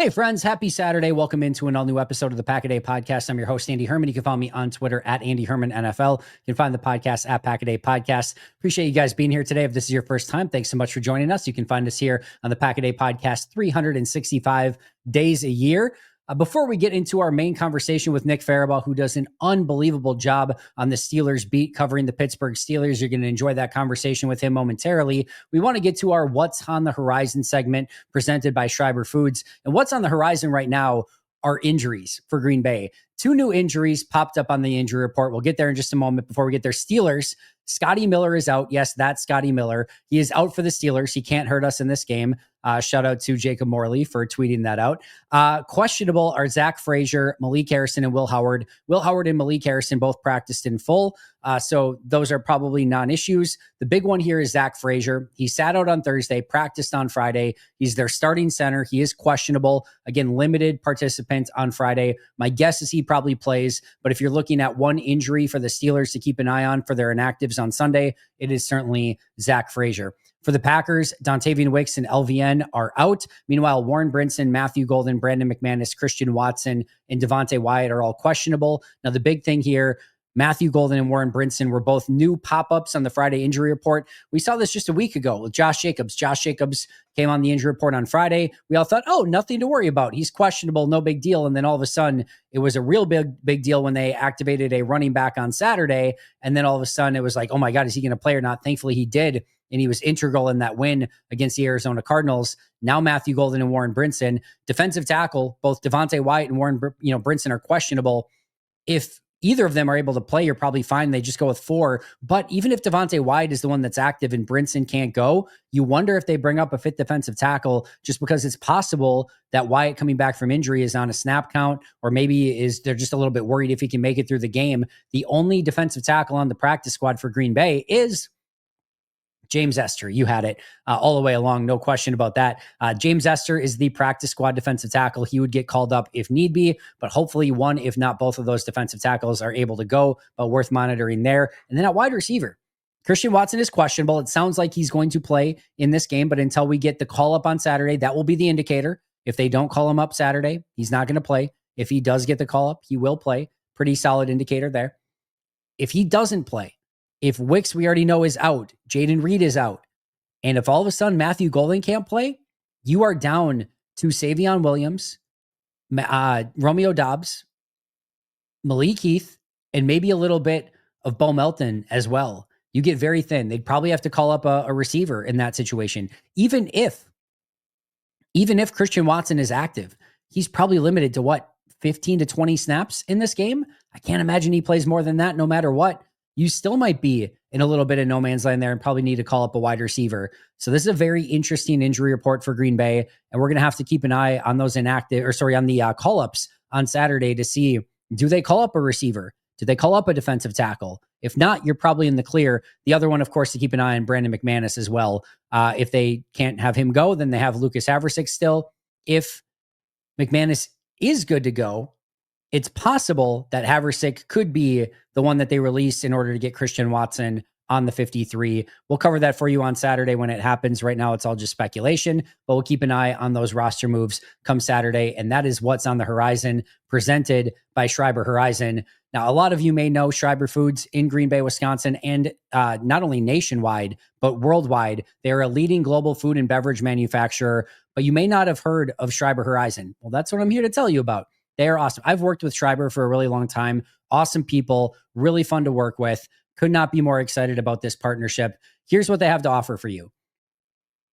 Hey friends, happy Saturday. Welcome into an all-new episode of the Pack-A-Day Podcast. I'm your host, Andy Herman. You can follow me on Twitter at Andy Herman NFL. You can find the podcast at Pack-A-Day Podcast. Appreciate you guys being here today. If this is your first time, thanks so much for joining us. You can find us here on the Pack-A-Day Podcast 365 days a year. Before we get into our main conversation with Nick Farabaugh, who does an unbelievable job on the Steelers beat covering the Pittsburgh Steelers, you're going to enjoy that conversation with him momentarily. We want to get to our What's on the Horizon segment presented by Schreiber Foods. And what's on the horizon right now are injuries for Green Bay. 2 new injuries popped up on the injury report. We'll get there in just a moment. Before we get there, Steelers, Scotty Miller is out. Yes, that's Scotty Miller. He is out for the Steelers. He can't hurt us in this game. Shout out to Jacob Morley for tweeting that out. Questionable are Zach Frazier, Malik Harrison, and Will Howard. Will Howard and Malik Harrison both practiced in full. So those are probably non-issues. The big one here is Zach Frazier. He sat out on Thursday, practiced on Friday. He's their starting center. He is questionable. Again, limited participant on Friday. My guess is he probably plays, but if you're looking at one injury for the Steelers to keep an eye on for their inactives on Sunday, it is certainly Zach Frazier. For the Packers, Dontavian Wicks and LVN are out. Meanwhile, Warren Brinson, Matthew Golden, Brandon McManus, Christian Watson, and Devontae Wyatt are all questionable. Now, the big thing here, Matthew Golden and Warren Brinson were both new pop-ups on the Friday injury report. We saw this just a week ago with Josh Jacobs. Josh Jacobs came on the injury report on Friday. We all thought, oh, nothing to worry about. He's questionable, no big deal. And then all of a sudden, it was a real big deal when they activated a running back on Saturday. And then all of a sudden, it was like, oh my God, is he going to play or not? Thankfully, he did. And he was integral in that win against the Arizona Cardinals. Now Matthew Golden and Warren Brinson, defensive tackle, both Devontae Wyatt and Warren Brinson are questionable. If either of them are able to play, you're probably fine. They just go with 4. But even if Devontae Wyatt is the one that's active and Brinson can't go, you wonder if they bring up a fifth defensive tackle just because it's possible that Wyatt coming back from injury is on a snap count, or maybe they're just a little bit worried if he can make it through the game. The only defensive tackle on the practice squad for Green Bay is James Esther. You had it all the way along. No question about that. James Esther is the practice squad defensive tackle. He would get called up if need be, but hopefully one, if not both of those defensive tackles are able to go, but worth monitoring there. And then at wide receiver, Christian Watson is questionable. It sounds like he's going to play in this game, but until we get the call up on Saturday, that will be the indicator. If they don't call him up Saturday, he's not going to play. If he does get the call up, he will play. Pretty solid indicator there. If he doesn't play, if Wicks, we already know, is out, Jaden Reed is out, and if all of a sudden Matthew Golden can't play, you are down to Savion Williams, Romeo Doubs, Malik Heath, and maybe a little bit of Bo Melton as well. You get very thin. They'd probably have to call up a receiver in that situation. Even if Christian Watson is active, he's probably limited to 15 to 20 snaps in this game. I can't imagine he plays more than that no matter what. You still might be in a little bit of no man's land there and probably need to call up a wide receiver. So this is a very interesting injury report for Green Bay, and we're going to have to keep an eye on those on the call-ups on Saturday to see, do they call up a receiver? Do they call up a defensive tackle? If not, you're probably in the clear. The other one, of course, to keep an eye on Brandon McManus as well. If they can't have him go, then they have Lucas Haversick still. If McManus is good to go, it's possible that Haversick could be the one that they release in order to get Christian Watson on the 53. We'll cover that for you on Saturday when it happens. Right now, it's all just speculation, but we'll keep an eye on those roster moves come Saturday. And that is what's on the horizon, presented by Schreiber Horizon. Now, a lot of you may know Schreiber Foods in Green Bay, Wisconsin, and not only nationwide, but worldwide. They're a leading global food and beverage manufacturer, but you may not have heard of Schreiber Horizon. Well, that's what I'm here to tell you about. They are awesome. I've worked with Schreiber for a really long time. Awesome people, really fun to work with. Could not be more excited about this partnership. Here's what they have to offer for you.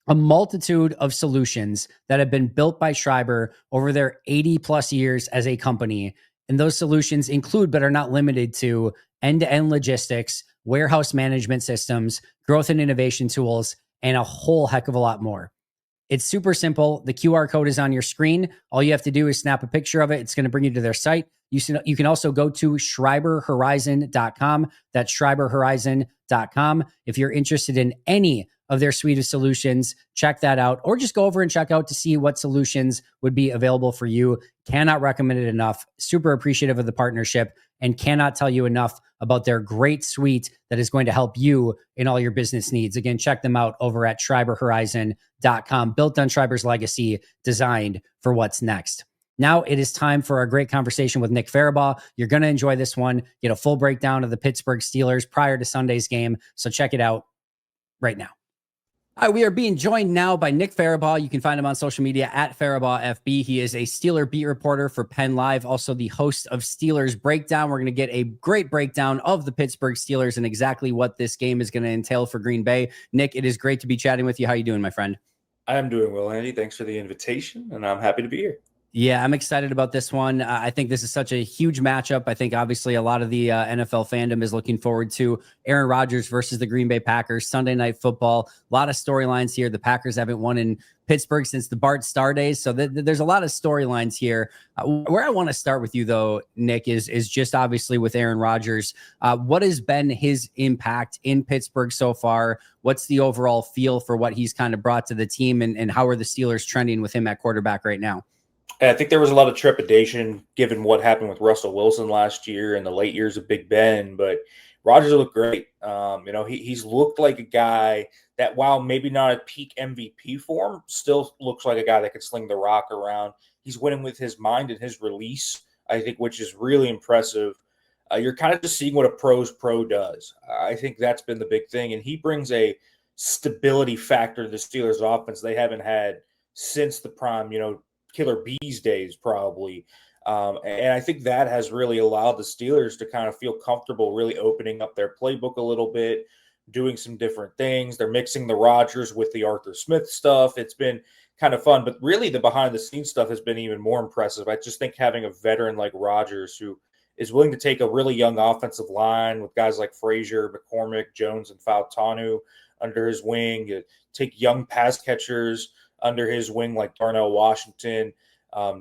A multitude of solutions that have been built by Schreiber over their 80 plus years as a company. And those solutions include, but are not limited to, end-to-end logistics, warehouse management systems, growth and innovation tools, and a whole heck of a lot more. It's super simple. The QR code is on your screen. All you have to do is snap a picture of it. It's going to bring you to their site. You can also go to SchreiberHorizon.com. That's SchreiberHorizon.com. If you're interested in any of their suite of solutions. Check that out, or just go over and check out to see what solutions would be available for you. Cannot recommend it enough. Super appreciative of the partnership, and cannot tell you enough about their great suite that is going to help you in all your business needs. Again, check them out over at schreiberhorizon.com. Built on Schreiber's legacy, designed for what's next. Now it is time for our great conversation with Nick Farabaugh. You're going to enjoy this one. Get a full breakdown of the Pittsburgh Steelers prior to Sunday's game. So check it out right now. All right, we are being joined now by Nick Farabaugh. You can find him on social media at Farabaugh He is a Steeler beat reporter for Penn Live, also the host of Steelers Breakdown. We're going to get a great breakdown of the Pittsburgh Steelers and exactly what this game is going to entail for Green Bay. Nick, it is great to be chatting with you. How are you doing, my friend? I am doing well, Andy. Thanks for the invitation, and I'm happy to be here. Yeah, I'm excited about this one. I think this is such a huge matchup. I think obviously a lot of the NFL fandom is looking forward to Aaron Rodgers versus the Green Bay Packers, Sunday Night Football. A lot of storylines here. The Packers haven't won in Pittsburgh since the Bart Starr days, so there's a lot of storylines here. Where I want to start with you, though, Nick, is just obviously with Aaron Rodgers. What has been his impact in Pittsburgh so far? What's the overall feel for what he's kind of brought to the team, and how are the Steelers trending with him at quarterback right now? I think there was a lot of trepidation given what happened with Russell Wilson last year and the late years of Big Ben, but Rodgers looked great. He's looked like a guy that, while maybe not at peak MVP form, still looks like a guy that could sling the rock around. He's winning with his mind and his release, I think, which is really impressive. You're kind of just seeing what a pro's pro does. I think that's been the big thing, and he brings a stability factor to the Steelers' offense they haven't had since the prime, Killer Bees days, probably. And I think that has really allowed the Steelers to kind of feel comfortable really opening up their playbook a little bit, doing some different things. They're mixing the Rodgers with the Arthur Smith stuff. It's been kind of fun, but really the behind the scenes stuff has been even more impressive. I just think having a veteran like Rodgers who is willing to take a really young offensive line with guys like Frazier, McCormick, Jones, and Fautanu under his wing, take young pass catchers under his wing like Darnell Washington,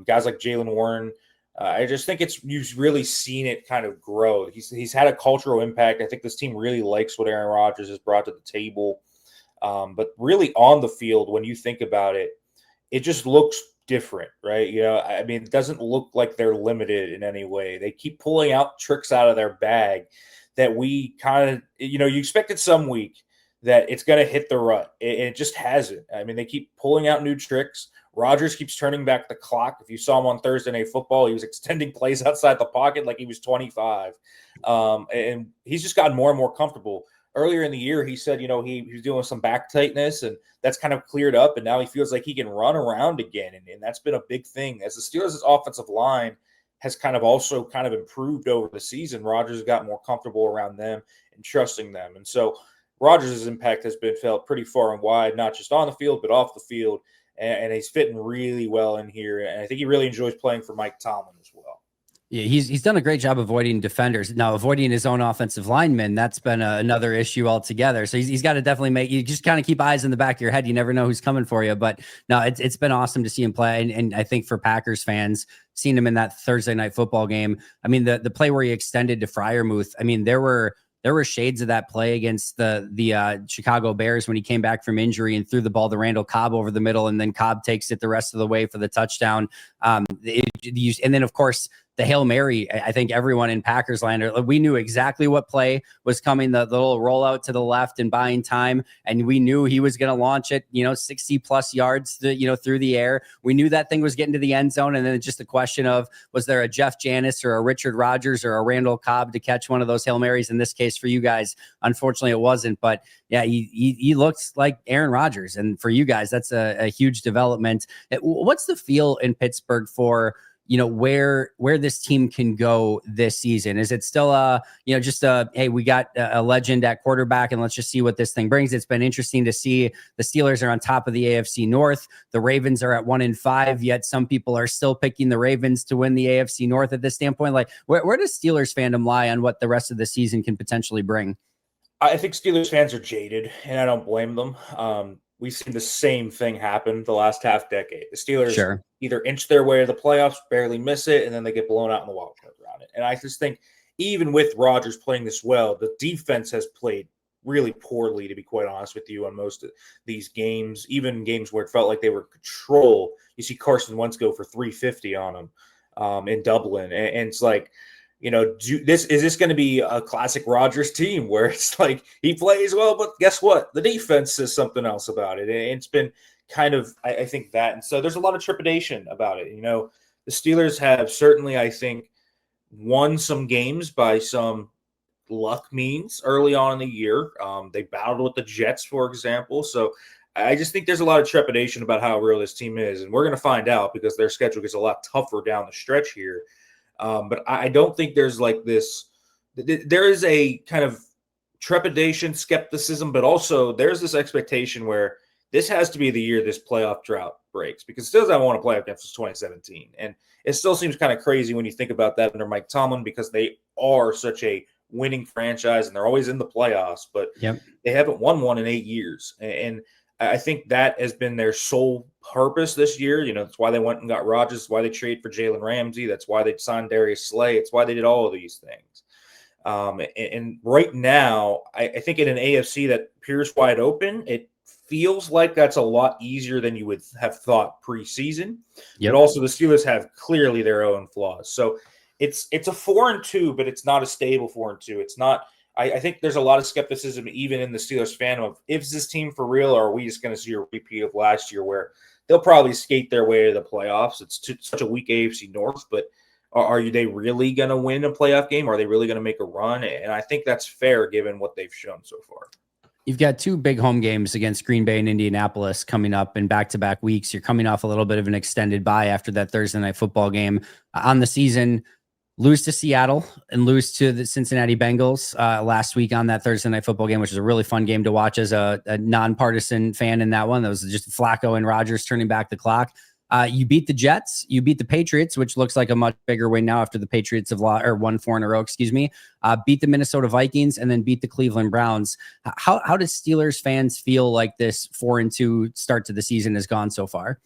guys like Jalen Warren. I just think you've really seen it kind of grow. He's had a cultural impact. I think this team really likes what Aaron Rodgers has brought to the table. But really on the field, when you think about it, it just looks different, right? It doesn't look like they're limited in any way. They keep pulling out tricks out of their bag that we kind of, you expected some week that it's going to hit the rut. It just hasn't. They keep pulling out new tricks. Rodgers keeps turning back the clock. If you saw him on Thursday Night Football, he was extending plays outside the pocket like he was 25. And he's just gotten more and more comfortable. Earlier in the year, he said, he was dealing with some back tightness, and that's kind of cleared up. And now he feels like he can run around again. And that's been a big thing. As the Steelers' offensive line has kind of improved over the season, Rodgers has got more comfortable around them and trusting them. And so Rodgers' impact has been felt pretty far and wide, not just on the field, but off the field. And he's fitting really well in here. And I think he really enjoys playing for Mike Tomlin as well. Yeah, he's done a great job avoiding defenders. Now, avoiding his own offensive linemen, that's been another issue altogether. So he's got to definitely you just kind of keep eyes in the back of your head. You never know who's coming for you. But no, it's been awesome to see him play. And I think for Packers fans, seeing him in that Thursday Night Football game, the play where he extended to Freiermuth, there were shades of that play against the Chicago Bears when he came back from injury and threw the ball to Randall Cobb over the middle, and then Cobb takes it the rest of the way for the touchdown. And then, of course, the Hail Mary. I think everyone in Packers land, we knew exactly what play was coming, the little rollout to the left and buying time, and we knew he was going to launch it, 60 plus yards, through the air. We knew that thing was getting to the end zone, and then it's just a question of, was there a Jeff Janis or a Richard Rodgers or a Randall Cobb to catch one of those Hail Marys? In this case, for you guys, unfortunately, it wasn't. But yeah, he looks like Aaron Rodgers, and for you guys, that's a huge development. What's the feel in Pittsburgh for where this team can go this season? Is it still hey, we got a legend at quarterback and let's just see what this thing brings? It's been interesting to see the Steelers are on top of the AFC North. The Ravens are at 1-5, yet some people are still picking the Ravens to win the AFC North at this standpoint. Like, where does Steelers fandom lie on what the rest of the season can potentially bring? I think Steelers fans are jaded, and I don't blame them. We've seen the same thing happen the last half decade. The Steelers either inch their way to the playoffs, barely miss it, and then they get blown out in the wild card round. And I just think even with Rodgers playing this well, the defense has played really poorly, to be quite honest with you, on most of these games, even games where it felt like they were in control. You see Carson Wentz go for 350 on them in Dublin. And it's like, is this going to be a classic Rodgers team where it's like he plays well, but guess what? The defense says something else about it. And it's been kind of, I think that. And so there's a lot of trepidation about it. The Steelers have certainly, I think, won some games by some luck means early on in the year. They battled with the Jets, for example. So I just think there's a lot of trepidation about how real this team is. And we're going to find out because their schedule gets a lot tougher down the stretch here. But I don't think there's like this. There is a kind of trepidation, skepticism, but also there's this expectation where this has to be the year this playoff drought breaks, because Steelers haven't won a playoff game since 2017. And it still seems kind of crazy when you think about that under Mike Tomlin, because they are such a winning franchise and they're always in the playoffs, but they haven't won one in 8 years. And I think that has been their sole purpose this year. That's why they went and got Rodgers. That's why they traded for Jalen Ramsey. That's why they signed Darius Slay. It's why they did all of these things. And right now, I think in an AFC that appears wide open, it feels like that's a lot easier than you would have thought preseason. But also the Steelers have clearly their own flaws. So it's a 4-2, but it's not a stable 4-2. It's not. I think there's a lot of skepticism even in the Steelers fandom of, is this team for real, or are we just going to see a repeat of last year where they'll probably skate their way to the playoffs? It's such a weak AFC North, but are they really going to win a playoff game? Are they really going to make a run? And I think that's fair given what they've shown so far. You've got two big home games against Green Bay and Indianapolis coming up in back-to-back weeks. You're coming off a little bit of an extended bye after that Thursday night football game on the season. Lose to Seattle and lose to the Cincinnati Bengals last week on that Thursday night football game, which is a really fun game to watch as a nonpartisan fan in that one. That was just Flacco and Rodgers turning back the clock. You beat the Jets, you beat the Patriots, which looks like a much bigger win now after the Patriots have won 4 in a row, beat the Minnesota Vikings, and then beat the Cleveland Browns. How does Steelers fans feel like this 4-2 start to the season has gone so far?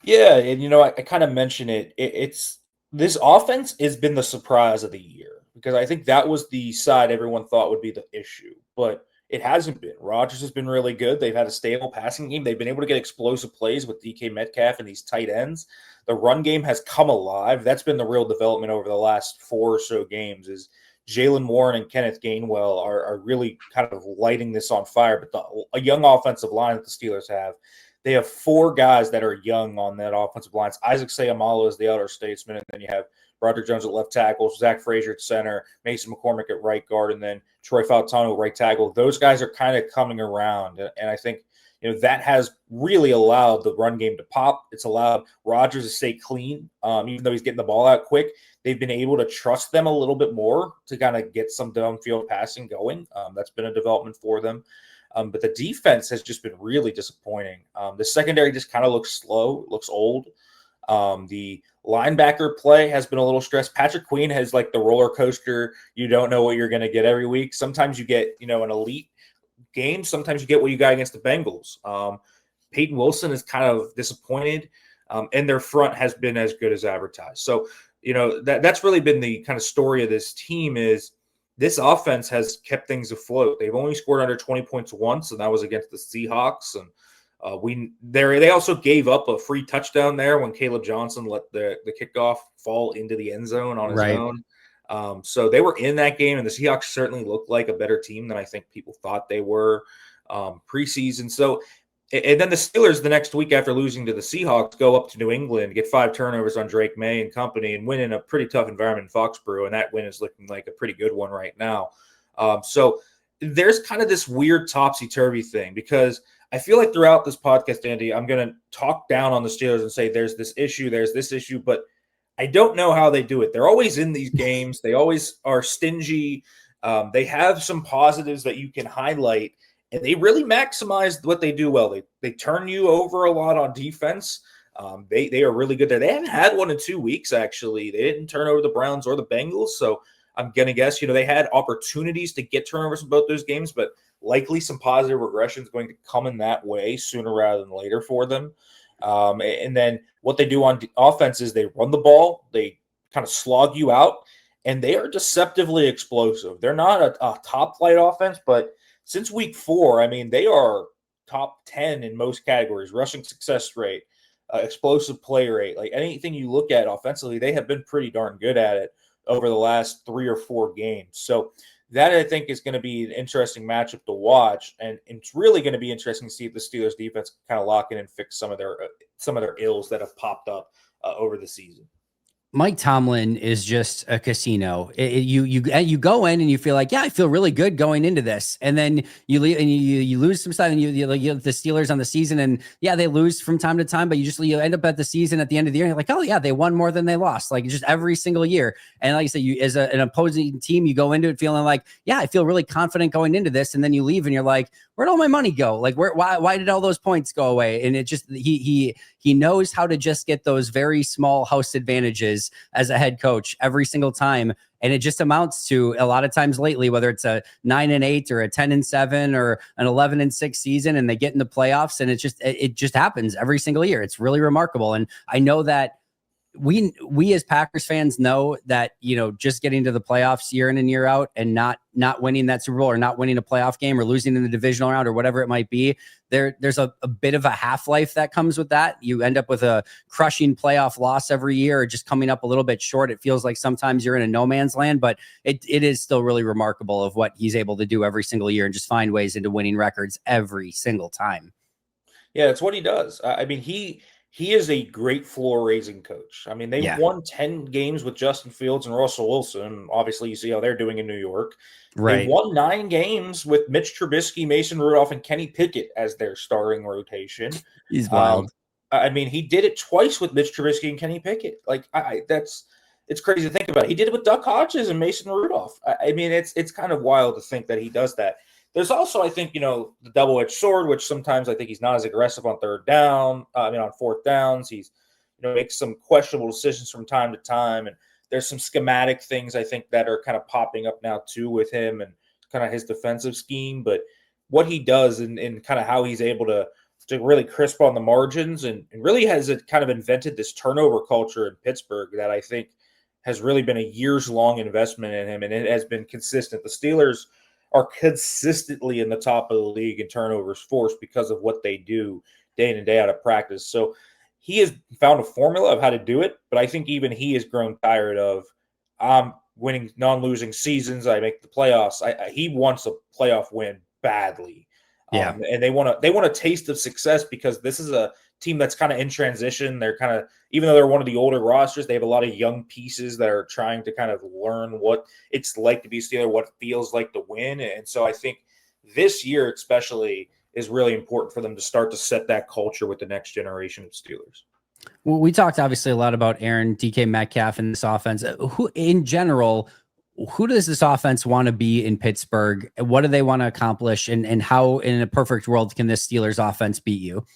Yeah, and I kind of mentioned it. It's this offense has been the surprise of the year, because I think that was the side everyone thought would be the issue, but it hasn't been. Rodgers has been really good. They've had a stable passing game. They've been able to get explosive plays with DK Metcalf and these tight ends. The run game has come alive. That's been the real development over the last 4 or so games, is Jalen Warren and Kenneth Gainwell are really kind of lighting this on fire. But a young offensive line that the Steelers have, they have 4 guys that are young on that offensive line. It's Isaac Seumalo is the elder statesman, and then you have Broderick Jones at left tackle, Zach Frazier at center, Mason McCormick at right guard, and then Troy Fautano at right tackle. Those guys are kind of coming around, and I think that has really allowed the run game to pop. It's allowed Rodgers to stay clean, even though he's getting the ball out quick. They've been able to trust them a little bit more to kind of get some downfield passing going. That's been a development for them. But the defense has just been really disappointing. The secondary just kind of looks slow, looks old. The linebacker play has been a little stressed. Patrick Queen has like the roller coaster. You don't know what you're going to get every week. Sometimes you get, an elite game. Sometimes you get what you got against the Bengals. Peyton Wilson is kind of disappointed, and their front has been as good as advertised. So, that's really been the kind of story of this team, is this offense has kept things afloat. They've only scored under 20 points once, and that was against the Seahawks. And they also gave up a free touchdown there when Caleb Johnson let the kickoff fall into the end zone on his own. So they were in that game, and the Seahawks certainly looked like a better team than I think people thought they were preseason. So, and then the Steelers the next week after losing to the Seahawks go up to New England, get 5 turnovers on Drake May and company, and win in a pretty tough environment in Foxborough, and that win is looking like a pretty good one right now. So there's kind of this weird topsy-turvy thing, because I feel like throughout this podcast, Andy, I'm going to talk down on the Steelers and say there's this issue, but I don't know how they do it. They're always in these games. They always are stingy. They have some positives that you can highlight, and they really maximize what they do well. They turn you over a lot on defense. They are really good there. They haven't had one in 2 weeks, actually. They didn't turn over the Browns or the Bengals, so I'm going to guess, they had opportunities to get turnovers in both those games, but likely some positive regression is going to come in that way sooner rather than later for them. And then what they do on offense is they run the ball, they kind of slog you out, and they are deceptively explosive. They're not a top flight offense, but since week 4, I mean, they are top 10 in most categories: rushing success rate, explosive play rate. Like anything you look at offensively, they have been pretty darn good at it over the last 3 or 4 games. So that, I think, is going to be an interesting matchup to watch, and it's really going to be interesting to see if the Steelers defense can kind of lock in and fix some of their ills that have popped up over the season. Mike Tomlin is just a casino. You go in and you feel like, yeah, I feel really good going into this, and then you leave and you lose some stuff, and you the Steelers on the season, and yeah, they lose from time to time, but you end up at the season at the end of the year, and you're like, oh yeah, they won more than they lost, like just every single year. And like I said, you as an opposing team, you go into it feeling like, yeah, I feel really confident going into this, and then you leave and you're like, where'd all my money go? Like why did all those points go away? And it just he knows how to just get those very small house advantages as a head coach every single time. And it just amounts to, a lot of times lately, whether it's a 9-8 or a 10-7 or an 11-6 season, and they get in the playoffs, and it just happens every single year. It's really remarkable. And I know that we as Packers fans know that, just getting to the playoffs year in and year out and not winning that Super Bowl, or not winning a playoff game, or losing in the divisional round, or whatever it might be, there's a bit of a half-life that comes with that. You end up with a crushing playoff loss every year, or just coming up a little bit short. It feels like sometimes you're in a no man's land, but it is still really remarkable of what he's able to do every single year and just find ways into winning records every single time. Yeah, it's what he does. I mean, he is a great floor raising coach. I mean, they won 10 games with Justin Fields and Russell Wilson. Obviously, you see how they're doing in New York. Right. They won 9 games with Mitch Trubisky, Mason Rudolph, and Kenny Pickett as their starting rotation. He's wild. I mean, he did it twice with Mitch Trubisky and Kenny Pickett. Like, it's crazy to think about. He did it with Duck Hodges and Mason Rudolph. I mean, it's kind of wild to think that he does that. There's also, I think, the double-edged sword, which sometimes I think he's not as aggressive on third down. On fourth downs, he's, makes some questionable decisions from time to time. And there's some schematic things, I think, that are kind of popping up now too with him and kind of his defensive scheme. But what he does and kind of how he's able to really crisp on the margins and really has kind of invented this turnover culture in Pittsburgh that I think has really been a years-long investment in him, and it has been consistent. The Steelers are consistently in the top of the league in turnovers forced because of what they do day in and day out of practice. So he has found a formula of how to do it, but I think even he has grown tired of winning non-losing seasons. I make the playoffs. He wants a playoff win badly. Yeah. And they want a taste of success, because this is a team that's kind of in transition. They're kind of, even though they're one of the older rosters, they have a lot of young pieces that are trying to kind of learn what it's like to be a Steeler, what it feels like to win. And so I think this year especially is really important for them to start to set that culture with the next generation of Steelers. Well, we talked obviously a lot about Aaron, DK Metcalf, and this offense. Who, in general, who does this offense want to be in Pittsburgh? What do they want to accomplish? And how, in a perfect world, can this Steelers offense beat you?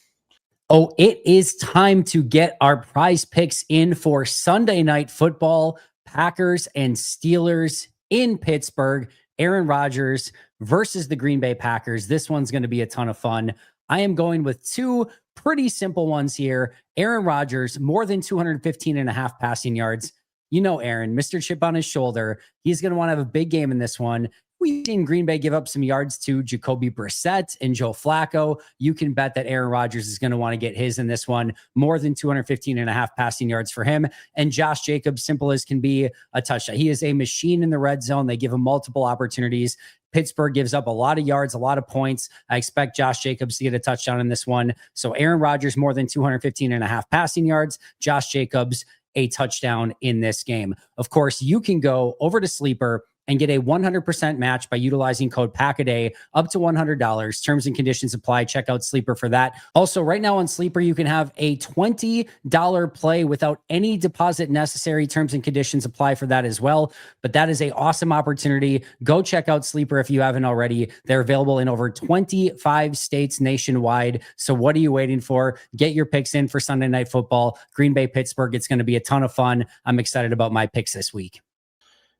Oh, it is time to get our prize picks in for Sunday Night Football. Packers and Steelers in Pittsburgh. Aaron Rodgers versus the Green Bay Packers. This one's going to be a ton of fun. I am going with 2 pretty simple ones here. Aaron Rodgers, more than 215.5 passing yards. Aaron, Mr. Chip on his shoulder. He's going to want to have a big game in this one. We've seen Green Bay give up some yards to Jacoby Brissett and Joe Flacco. You can bet that Aaron Rodgers is going to want to get his in this one. More than 215.5 passing yards for him. And Josh Jacobs, simple as can be, a touchdown. He is a machine in the red zone. They give him multiple opportunities. Pittsburgh gives up a lot of yards, a lot of points. I expect Josh Jacobs to get a touchdown in this one. So Aaron Rodgers, more than 215.5 passing yards. Josh Jacobs, a touchdown in this game. Of course, you can go over to Sleeper and get a 100% match by utilizing code PACKADAY up to $100. Terms and conditions apply. Check out Sleeper for that. Also, right now on Sleeper, you can have a $20 play without any deposit necessary. Terms and conditions apply for that as well. But that is an awesome opportunity. Go check out Sleeper if you haven't already. They're available in over 25 states nationwide. So what are you waiting for? Get your picks in for Sunday Night Football. Green Bay, Pittsburgh. It's going to be a ton of fun. I'm excited about my picks this week.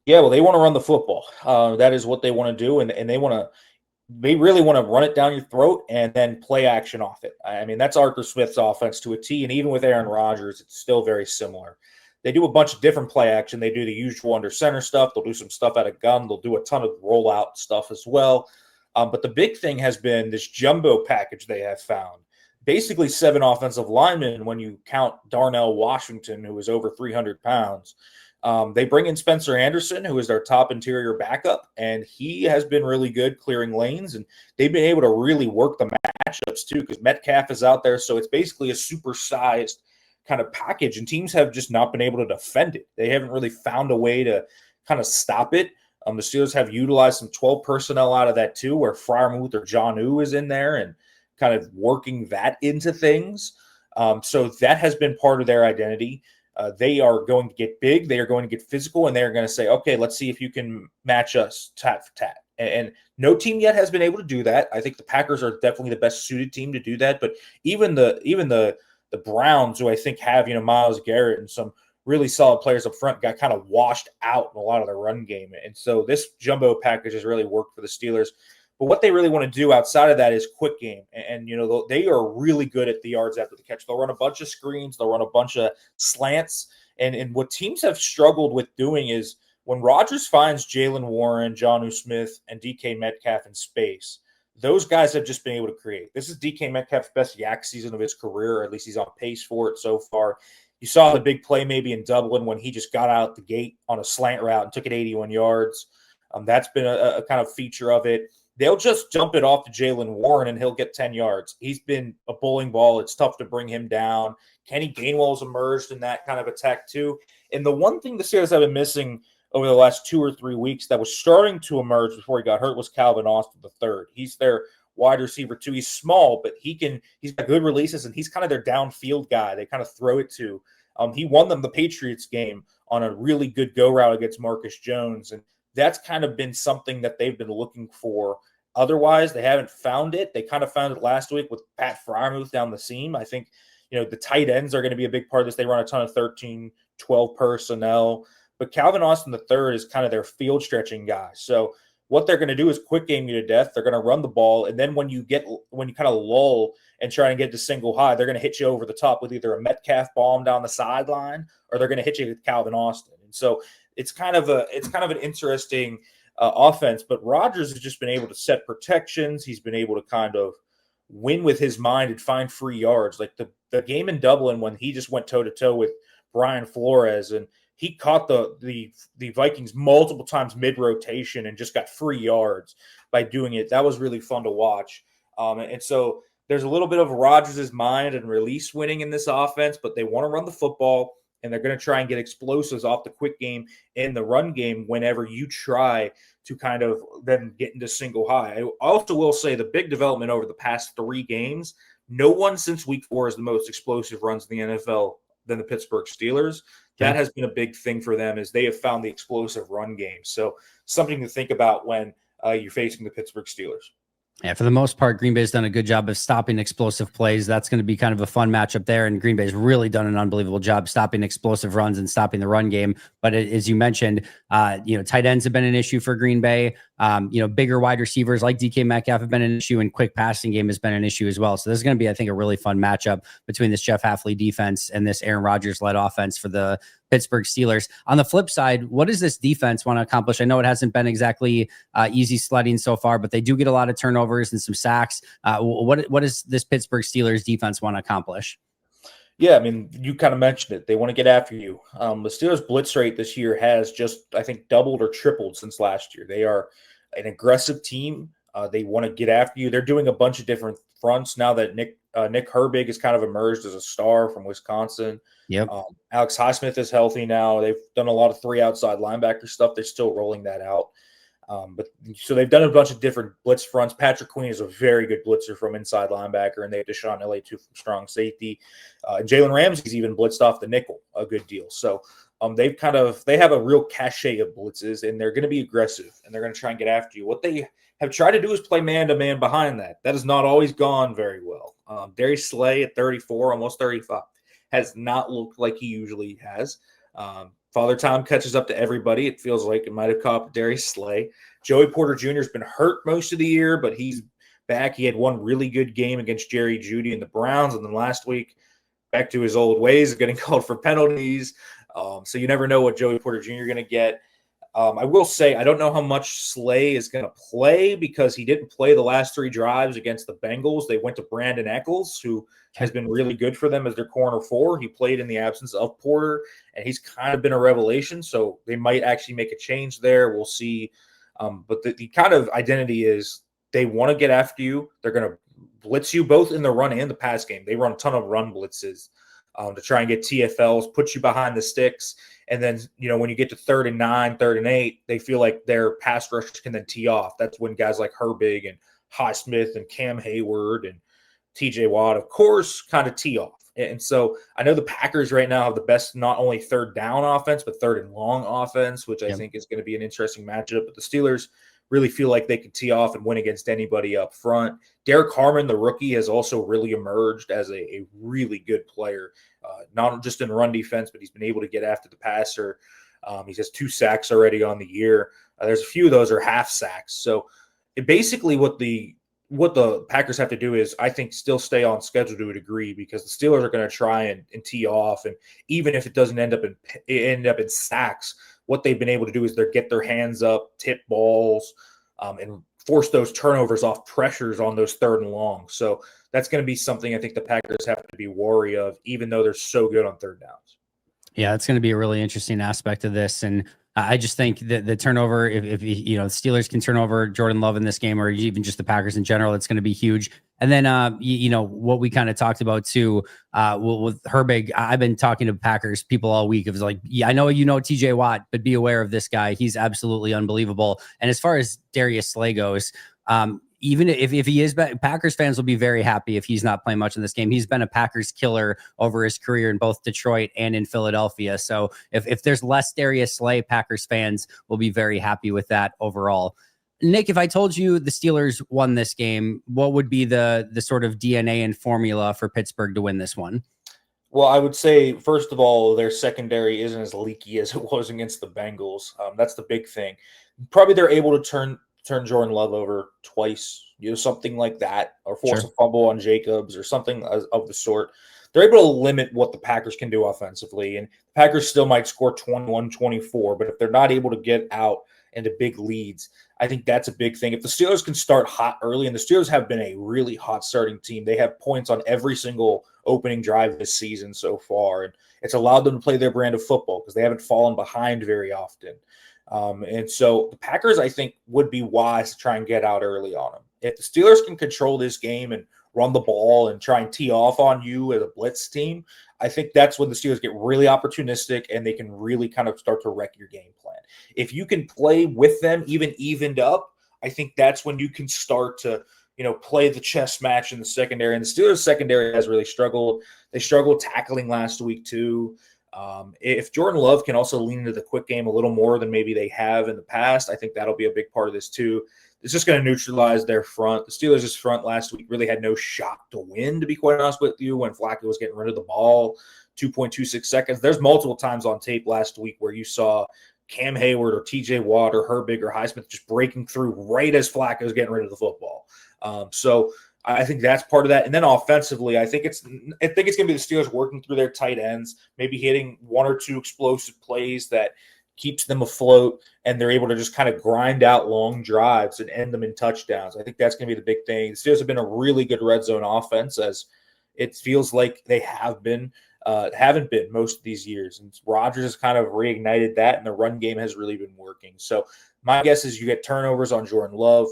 Yeah, well, they want to run the football. That is what they want to do, and they really want to run it down your throat and then play action off it. I mean, that's Arthur Smith's offense to a T, and even with Aaron Rodgers, it's still very similar. They do a bunch of different play action. They do the usual under center stuff. They'll do some stuff out of gun. They'll do a ton of rollout stuff as well. But the big thing has been this jumbo package they have found. Basically 7 offensive linemen when you count Darnell Washington, who is over 300 pounds. They bring in Spencer Anderson, who is their top interior backup, and he has been really good clearing lanes, and they've been able to really work the matchups too, because Metcalf is out there, so it's basically a supersized kind of package, and teams have just not been able to defend it. They haven't really found a way to kind of stop it. The Steelers have utilized some 12 personnel out of that too, where Freiermuth or Jonnu is in there and kind of working that into things. So that has been part of their identity. They are going to get big. They are going to get physical, and they're going to say, okay, let's see if you can match us tat for tat. And no team yet has been able to do that. I think the Packers are definitely the best suited team to do that. But even the Browns, who I think have, Myles Garrett and some really solid players up front, got kind of washed out in a lot of their run game. And so this jumbo package has really worked for the Steelers. But what they really want to do outside of that is quick game. And they are really good at the yards after the catch. They'll run a bunch of screens. They'll run a bunch of slants. And what teams have struggled with doing is when Rodgers finds Jalen Warren, Jonnu Smith, and DK Metcalf in space, those guys have just been able to create. This is DK Metcalf's best yak season of his career, or at least he's on pace for it so far. You saw the big play maybe in Dublin when he just got out the gate on a slant route and took it 81 yards. That's been a kind of feature of it. They'll just jump it off to Jalen Warren and he'll get 10 yards. He's been a bowling ball. It's tough to bring him down. Kenny Gainwell's emerged in that kind of attack too. And the one thing the Steelers have been missing over the last 2 or 3 weeks that was starting to emerge before he got hurt was Calvin Austin III. He's their wide receiver too. He's small, but he's got good releases, and he's kind of their downfield guy. They kind of throw it to. He won them the Patriots game on a really good go route against Marcus Jones, and that's kind of been something that they've been looking for. Otherwise, they haven't found it. They kind of found it last week with Pat Freiermuth down the seam. I think, the tight ends are going to be a big part of this. They run a ton of 13, 12 personnel. But Calvin Austin III is kind of their field stretching guy. So what they're going to do is quick game you to death. They're going to run the ball. And then when you kind of lull and try and get to single high, they're going to hit you over the top with either a Metcalf bomb down the sideline, or they're going to hit you with Calvin Austin. And so it's kind of an interesting offense, but Rodgers has just been able to set protections. He's been able to kind of win with his mind and find free yards. Like the game in Dublin when he just went toe-to-toe with Brian Flores, and he caught the Vikings multiple times mid-rotation and just got free yards by doing it. That was really fun to watch. And so there's a little bit of Rodgers' mind and release winning in this offense, but they want to run the football, and they're going to try and get explosives off the quick game in the run game whenever you try to kind of then get into single high. I also will say the big development over the past 3 games, no one since week 4 is the most explosive runs in the NFL than the Pittsburgh Steelers. That has been a big thing for them, is they have found the explosive run game. So something to think about when you're facing the Pittsburgh Steelers. Yeah, for the most part, Green Bay's done a good job of stopping explosive plays. That's going to be kind of a fun matchup there. And Green Bay's really done an unbelievable job stopping explosive runs and stopping the run game. But as you mentioned, tight ends have been an issue for Green Bay. Bigger wide receivers like DK Metcalf have been an issue, and quick passing game has been an issue as well. So this is going to be, I think, a really fun matchup between this Jeff Hafley defense and this Aaron Rodgers-led offense for the Pittsburgh Steelers. On the flip side, what does this defense want to accomplish? I know it hasn't been exactly easy sledding so far, but they do get a lot of turnovers and some sacks. What does this Pittsburgh Steelers defense want to accomplish? Yeah, I mean, you kind of mentioned it. They want to get after you. The Steelers' blitz rate this year has just, I think, doubled or tripled since last year. They are an aggressive team. They want to get after you. They're doing a bunch of different fronts now that Nick Herbig has kind of emerged as a star from Wisconsin. Yep. Alex Highsmith is healthy now. They've done a lot of 3 outside linebacker stuff. They're still rolling that out. So they've done a bunch of different blitz fronts. Patrick Queen is a very good blitzer from inside linebacker, and they have Deshaun Elliott too from strong safety. Jalen Ramsey's even blitzed off the nickel a good deal. So they have a real cachet of blitzes, and they're going to be aggressive, and they're going to try and get after you. What they have tried to do is play man-to-man behind that. That has not always gone very well. Darius Slay at 34, almost 35, has not looked like he usually has. Father Time catches up to everybody. It feels like it might have caught Darius Slay. Joey Porter Jr. has been hurt most of the year, but he's back. He had one really good game against Jerry Jeudy and the Browns, and then last week, back to his old ways of getting called for penalties. So you never know what Joey Porter Jr. is going to get. I will say I don't know how much Slay is going to play because he didn't play the last 3 drives against the Bengals. They went to Brandon Eccles, who has been really good for them as their corner 4. He played in the absence of Porter, and he's kind of been a revelation. So they might actually make a change there. We'll see. But the kind of identity is they want to get after you. They're going to blitz you both in the run and the pass game. They run a ton of run blitzes to try and get TFLs, put you behind the sticks. And then, when you get to 3rd and 9, 3rd and 8, they feel like their pass rush can then tee off. That's when guys like Herbig and Highsmith and Cam Hayward and TJ Watt, of course, kind of tee off. And so I know the Packers right now have the best not only 3rd down offense, but 3rd and long offense, which I think is going to be an interesting matchup. But the Steelers really feel like they can tee off and win against anybody up front. Derek Harmon, the rookie, has also really emerged as a really good player, not just in run defense, but he's been able to get after the passer. He has 2 sacks already on the year. There's a few of those are half sacks. So basically what the Packers have to do is, I think, still stay on schedule to a degree, because the Steelers are going to try and tee off. And even if it doesn't end up in sacks, what they've been able to do is get their hands up, tip balls, and force those turnovers off pressures on those 3rd and long. So that's going to be something I think the Packers have to be wary of, even though they're so good on 3rd downs. Yeah, it's going to be a really interesting aspect of this. And I just think that the turnover, if the Steelers can turn over Jordan Love in this game, or even just the Packers in general, it's going to be huge. And then, what we kind of talked about too, with Herbig, I've been talking to Packers people all week. It was like, yeah, I know TJ Watt, but be aware of this guy. He's absolutely unbelievable. And as far as Darius Slay goes, even if he is, Packers fans will be very happy if he's not playing much in this game. He's been a Packers killer over his career in both Detroit and in Philadelphia. So if there's less Darius Slay, Packers fans will be very happy with that overall. Nick, if I told you the Steelers won this game, what would be the sort of DNA and formula for Pittsburgh to win this one? Well, I would say, first of all, their secondary isn't as leaky as it was against the Bengals. That's the big thing. Probably they're able to turn Jordan Love over twice, something like that, or force a fumble on Jacobs or something of the sort. They're able to limit what the Packers can do offensively, and the Packers still might score 21-24, but if they're not able to get out into big leads, I think that's a big thing. If the Steelers can start hot early, and the Steelers have been a really hot starting team, they have points on every single opening drive this season so far, and it's allowed them to play their brand of football because they haven't fallen behind very often. And so the Packers, I think, would be wise to try and get out early on them. If the Steelers can control this game and run the ball and try and tee off on you as a blitz team, I think that's when the Steelers get really opportunistic and they can really kind of start to wreck your game plan. If you can play with them, even evened up, I think that's when you can start to, play the chess match in the secondary. And the Steelers secondary has really struggled. They struggled tackling last week too. If Jordan Love can also lean into the quick game a little more than maybe they have in the past, I think that'll be a big part of this too. It's just going to neutralize their front. The Steelers' front last week really had no shot to win, to be quite honest with you, when Flacco was getting rid of the ball 2.26 seconds. There's multiple times on tape last week where you saw Cam Hayward or TJ Watt or Herbig or Highsmith just breaking through right as Flacco was getting rid of the football. So I think that's part of that. And then offensively, I think it's going to be the Steelers working through their tight ends, maybe hitting 1 or 2 explosive plays that keeps them afloat, and they're able to just kind of grind out long drives and end them in touchdowns. I think that's going to be the big thing. The Steelers have been a really good red zone offense, as it feels like they haven't been most of these years. And Rodgers has kind of reignited that, and the run game has really been working. So my guess is you get turnovers on Jordan Love.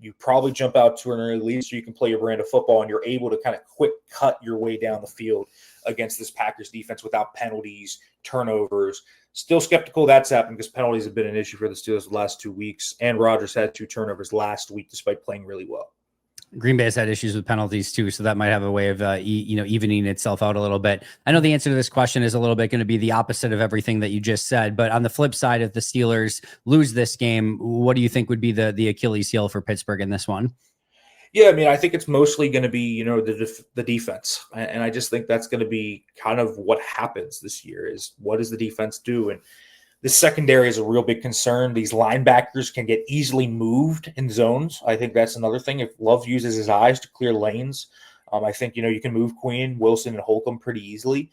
You probably jump out to an early lead so you can play your brand of football, and you're able to kind of quick cut your way down the field against this Packers defense without penalties, turnovers. Still skeptical that's happened because penalties have been an issue for the Steelers the last 2 weeks, and Rodgers had 2 turnovers last week despite playing really well. Green Bay has had issues with penalties too, so that might have a way of evening itself out a little bit. I know the answer to this question is a little bit going to be the opposite of everything that you just said, but on the flip side, if the Steelers lose this game, what do you think would be the Achilles heel for Pittsburgh in this one? Yeah, I mean, I think it's mostly going to be, the defense. And I just think that's going to be kind of what happens this year is what does the defense do? And the secondary is a real big concern. These linebackers can get easily moved in zones. I think that's another thing. If Love uses his eyes to clear lanes, I think, you can move Queen, Wilson, and Holcomb pretty easily.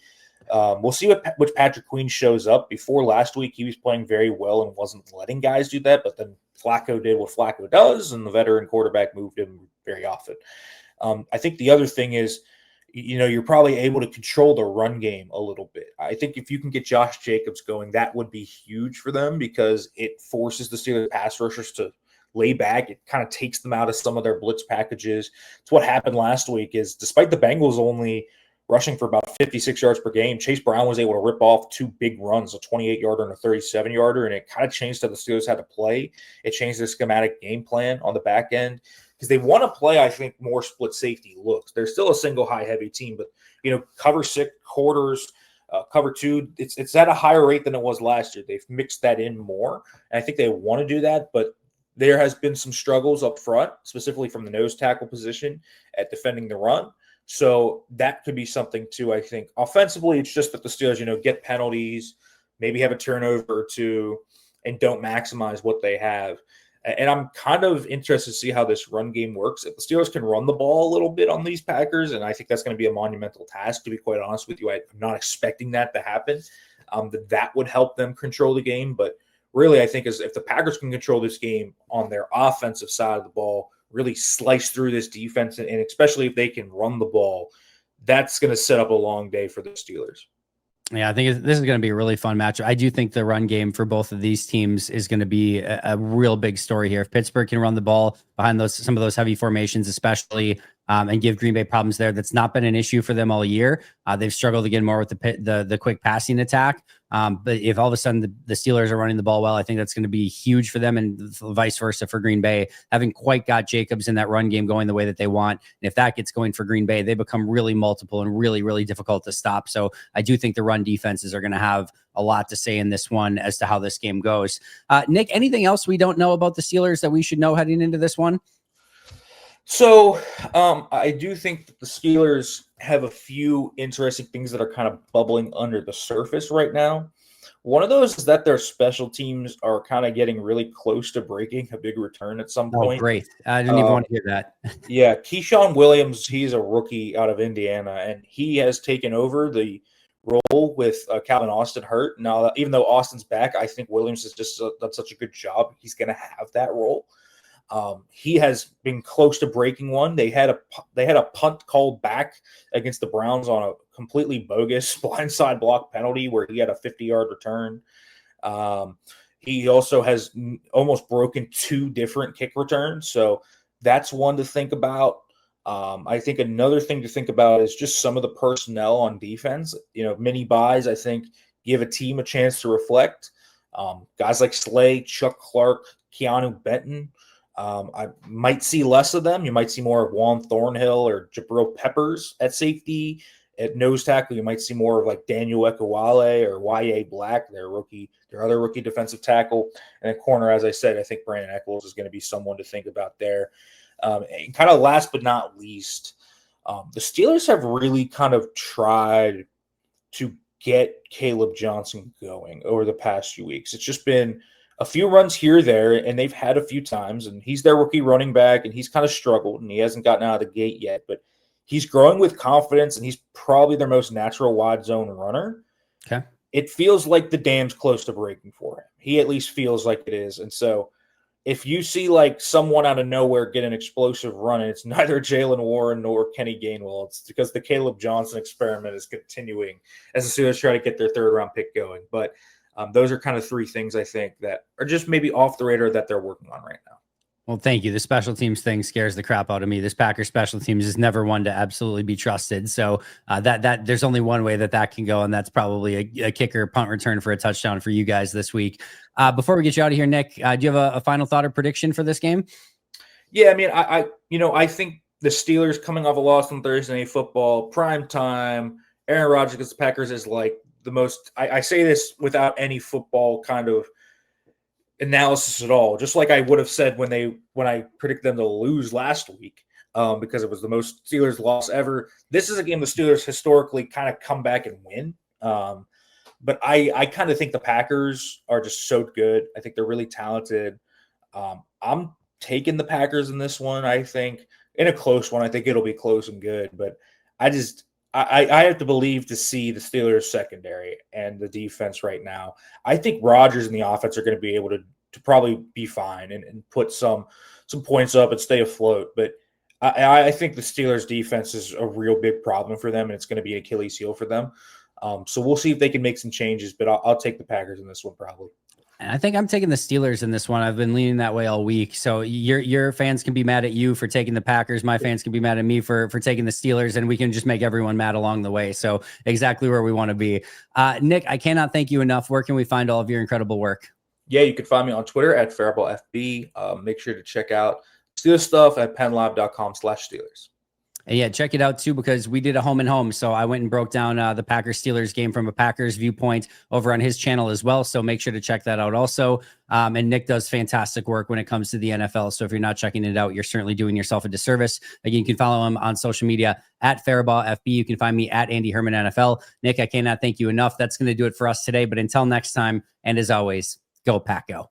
We'll see which Patrick Queen shows up. Before last week, he was playing very well and wasn't letting guys do that. But then Flacco did what Flacco does, and the veteran quarterback moved him very often. I think the other thing is, you're probably able to control the run game a little bit. I think if you can get Josh Jacobs going, that would be huge for them because it forces the Steelers pass rushers to lay back. It kind of takes them out of some of their blitz packages. It's what happened last week is despite the Bengals only rushing for about 56 yards per game, Chase Brown was able to rip off two big runs, a 28-yarder and a 37-yarder, and it kind of changed how the Steelers had to play. It changed their schematic game plan on the back end because they want to play, I think, more split safety looks. They're still a single high-heavy team, but, cover 6 quarters, cover 2, it's at a higher rate than it was last year. They've mixed that in more, and I think they want to do that, but there has been some struggles up front, specifically from the nose tackle position at defending the run. So that could be something too, I think. Offensively, it's just that the Steelers, get penalties, maybe have a turnover or two, and don't maximize what they have. And I'm kind of interested to see how this run game works. If the Steelers can run the ball a little bit on these Packers, and I think that's going to be a monumental task, to be quite honest with you. I'm not expecting that to happen. That would help them control the game. But really, I think if the Packers can control this game on their offensive side of the ball, really slice through this defense, and especially if they can run the ball, that's going to set up a long day for the Steelers. Yeah, I think this is going to be a really fun matchup. I do think the run game for both of these teams is going to be a real big story here. If Pittsburgh can run the ball behind some of those heavy formations, especially, and give Green Bay problems there, that's not been an issue for them all year. They've struggled again more with the quick passing attack. But if all of a sudden the Steelers are running the ball well, I think that's going to be huge for them, and vice versa for Green Bay. Haven't quite got Jacobs in that run game going the way that they want. And if that gets going for Green Bay, they become really multiple and really, really difficult to stop. So I do think the run defenses are going to have a lot to say in this one as to how this game goes. Nick, anything else we don't know about the Steelers that we should know heading into this one? So I do think that the Steelers have a few interesting things that are kind of bubbling under the surface right now. One of those is that their special teams are kind of getting really close to breaking a big return at some point. Oh, great. I didn't even want to hear that. Yeah, Keyshawn Williams, he's a rookie out of Indiana, and he has taken over the role with Calvin Austin hurt. Now, even though Austin's back, I think Williams has just done such a good job. He's going to have that role. He has been close to breaking one. They had a punt called back against the Browns on a completely bogus blindside block penalty where he had a 50-yard return. He also has almost broken 2 different kick returns, so that's one to think about. I think another thing to think about is just some of the personnel on defense. Mini buys, I think, give a team a chance to reflect. Guys like Slay, Chuck Clark, Keanu Benton. I might see less of them. You might see more of Juan Thornhill or Jabril Peppers at safety. At nose tackle, you might see more of like Daniel Ekuwale or Y.A. Black, their other rookie defensive tackle. And at corner, as I said, I think Brandon Echols is going to be someone to think about there. And kind of last but not least, the Steelers have really kind of tried to get Caleb Johnson going over the past few weeks. It's just been a few runs here, there, and they've had a few times, and he's their rookie running back, and he's kind of struggled, and he hasn't gotten out of the gate yet, but he's growing with confidence, and he's probably their most natural wide zone runner. Okay. It feels like the dam's close to breaking for him. He at least feels like it is, and so if you see like someone out of nowhere get an explosive run, and it's neither Jalen Warren nor Kenny Gainwell, it's because the Caleb Johnson experiment is continuing as the Steelers try to get their third-round pick going, but those are kind of 3 things I think that are just maybe off the radar that they're working on right now. Well, thank you. The special teams thing scares the crap out of me. This Packers special teams is never one to absolutely be trusted. So that there's only one way that can go, and that's probably a kicker punt return for a touchdown for you guys this week. Before we get you out of here, Nick, do you have a final thought or prediction for this game? Yeah, I mean, I think the Steelers coming off a loss on Thursday Night Football, prime time, Aaron Rodgers against the Packers is like the most. I say this without any football kind of analysis at all, just like I would have said when I predicted them to lose last week, because it was the most Steelers loss ever. This is a game the Steelers historically kind of come back and win. But I kind of think the Packers are just so good. I think they're really talented. I'm taking the Packers in this one. I think in a close one, I think it'll be close and good, but I have to believe to see the Steelers secondary and the defense right now. I think Rodgers and the offense are going to be able to probably be fine and put some points up and stay afloat. But I think the Steelers defense is a real big problem for them, and it's going to be an Achilles heel for them. So we'll see if they can make some changes, but I'll take the Packers in this one probably. And I think I'm taking the Steelers in this one. I've been leaning that way all week. So your fans can be mad at you for taking the Packers. My fans can be mad at me for taking the Steelers, and we can just make everyone mad along the way. So exactly where we want to be. Nick, I cannot thank you enough. Where can we find all of your incredible work? Yeah, you can find me on Twitter at Farabaugh. Make sure to check out Steelers stuff at penlive.com/Steelers. And yeah, check it out too, because we did a home and home. So I went and broke down the Packers Steelers game from a Packers viewpoint over on his channel as well. So make sure to check that out also. And Nick does fantastic work when it comes to the NFL. So if you're not checking it out, you're certainly doing yourself a disservice. Again, you can follow him on social media at Farabaugh FB. You can find me at Andy Herman NFL. Nick, I cannot thank you enough. That's going to do it for us today. But until next time, and as always, go Pack Go.